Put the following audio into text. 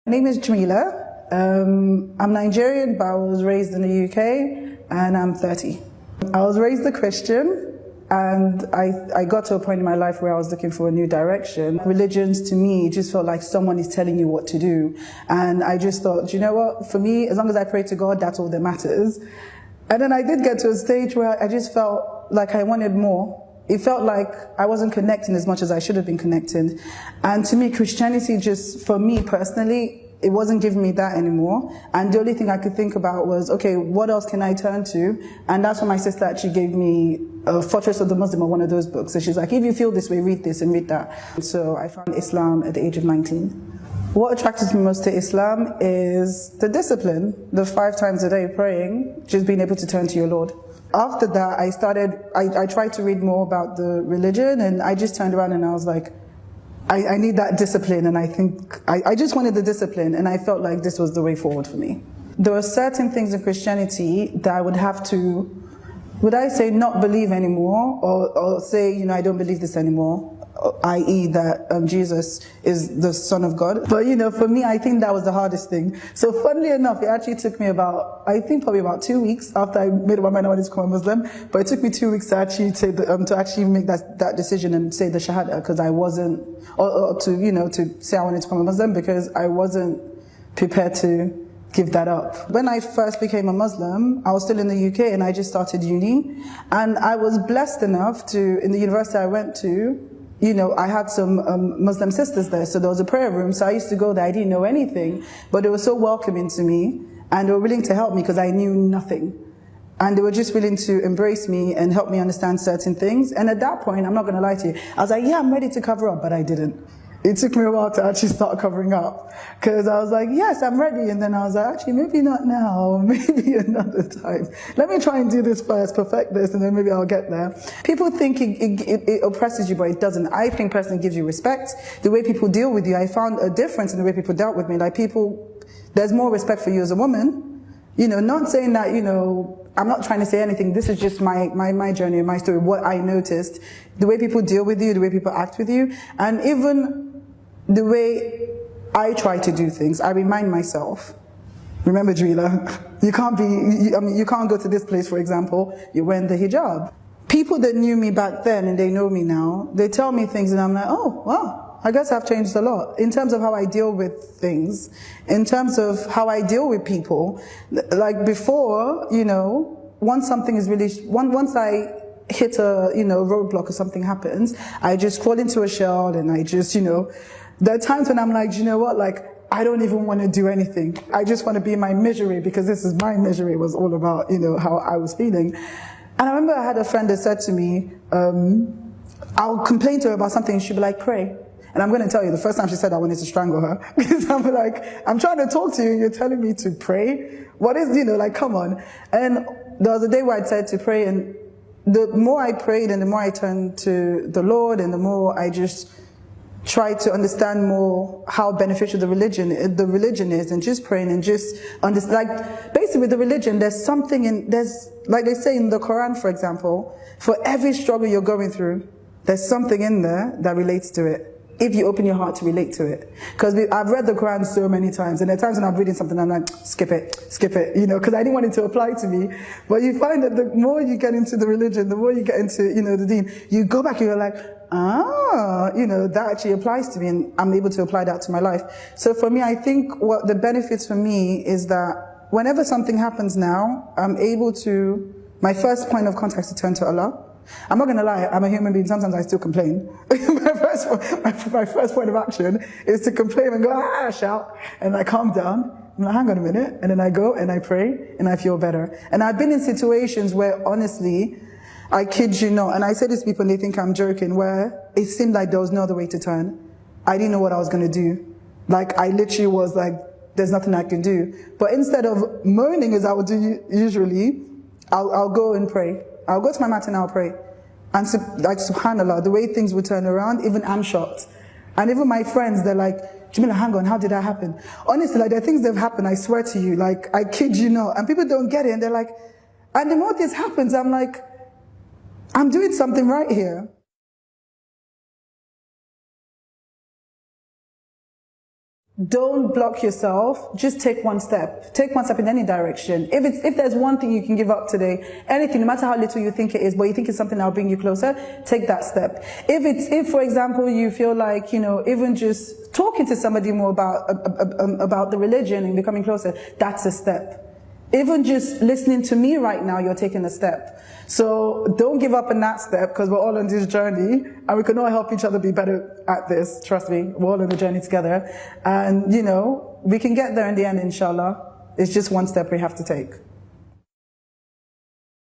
My name is Jamila. I'm Nigerian, but I was raised in the UK, and I'm 30. I was raised a Christian, and I got to a point in my life where I was looking for a new direction. Religions, to me, just felt like someone is telling you what to do. And I just thought, you know what, for me, as long as I pray to God, that's all that matters. And then I did get to a stage where I just felt like I wanted more. It felt like I wasn't connecting as much as I should have been connecting. And to me, Christianity just, for me personally, it wasn't giving me that anymore. And the only thing I could think about was, okay, what else can I turn to? And that's when my sister actually gave me Fortress of the Muslim, or one of those books. So she's like, if you feel this way, read this and read that. So I found Islam at the age of 19. What attracted me most to Islam is the discipline, the 5 times a day praying, just being able to turn to your Lord. After that, I tried to read more about the religion, and I just turned around and I was like, I need that discipline, and I think, I just wanted the discipline, and I felt like this was the way forward for me. There were certain things in Christianity that I would have to, would I say not believe anymore, or say, you know, I don't believe this anymore, i.e. that Jesus is the Son of God. But you know, for me, I think that was the hardest thing. So funnily enough, it actually took me about, I think probably about 2 weeks after I made up my mind I wanted to become a Muslim. But it took me 2 weeks to actually say to actually make that decision and say the Shahada, because I wasn't, or to say I wanted to become a Muslim, because I wasn't prepared to give that up. When I first became a Muslim, I was still in the UK and I just started uni. And I was blessed enough to, in the university I went to, you know, I had some Muslim sisters there, so there was a prayer room, so I used to go there. I didn't know anything, but they were so welcoming to me, and they were willing to help me because I knew nothing. And they were just willing to embrace me and help me understand certain things. And at that point, I'm not going to lie to you, I was like, yeah, I'm ready to cover up, but I didn't. It took me a while to actually start covering up, because I was like, yes, I'm ready. And then I was like, actually, maybe not now, maybe another time. Let me try and do this first, perfect this, and then maybe I'll get there. People think it oppresses you, but it doesn't. I think personally it gives you respect. The way people deal with you, I found a difference in the way people dealt with me. Like there's more respect for you as a woman. You know, not saying that, you know, I'm not trying to say anything. This is just my journey, my story, what I noticed. The way people deal with you, the way people act with you, and even the way I try to do things. I remind myself, remember, Drila, you can't go to this place, for example, you're wearing the hijab. People that knew me back then and they know me now, they tell me things and I'm like, oh, wow, I guess I've changed a lot in terms of how I deal with things, in terms of how I deal with people. Like before, you know, once I hit a, you know, roadblock or something happens, I just crawl into a shell and I just, you know, there are times when I'm like, you know what, like, I don't even want to do anything. I just want to be in my misery, because this is my misery, was all about, you know, how I was feeling. And I remember I had a friend that said to me, I'll complain to her about something and she'll be like, pray. And I'm going to tell you, the first time she said I wanted to strangle her, because I'm like, I'm trying to talk to you and you're telling me to pray? What is, you know, like, come on. And there was a day where I said to pray, and the more I prayed and the more I turned to the Lord and the more I just try to understand more how beneficial the religion is, and just praying and just understand, like, basically with the religion, there's something there's, like they say in the Quran, for example, for every struggle you're going through, there's something in there that relates to it, if you open your heart to relate to it. Because I've read the Quran so many times, and there are times when I'm reading something, I'm like, skip it, you know, because I didn't want it to apply to me. But you find that the more you get into the religion, the more you get into, you know, the deen, you go back and you're like, you know, that actually applies to me, and I'm able to apply that to my life. So for me, I think what the benefits for me is that whenever something happens now, I'm able to, my first point of contact is to turn to Allah. I'm not going to lie, I'm a human being, sometimes I still complain. my first point of action is to complain and go, shout, and I calm down. I'm like, hang on a minute, and then I go and I pray, and I feel better. And I've been in situations where, honestly, I kid you not, and I say this to people and they think I'm joking, where it seemed like there was no other way to turn. I didn't know what I was going to do. Like, I literally was like, there's nothing I can do. But instead of moaning as I would do usually, I'll go and pray. I'll go to my mat and I'll pray. And like, subhanAllah, the way things would turn around, even I'm shocked. And even my friends, they're like, Jamila, hang on, how did that happen? Honestly, like, there are things that have happened, I swear to you, like, I kid you not. And people don't get it, and they're like, and the more this happens, I'm like, I'm doing something right here. don't block yourself. Just take one step. Take one step in any direction. If there's one thing you can give up today, anything, no matter how little you think it is, but you think it's something that'll bring you closer, take that step. If for example, you feel like, even just talking to somebody more about the religion and becoming closer, that's a step. Even just listening to me right now, you're taking a step. So don't give up on that step, because we're all on this journey and we can all help each other be better at this. Trust me, we're all on the journey together. And, we can get there in the end, inshallah. It's just one step we have to take.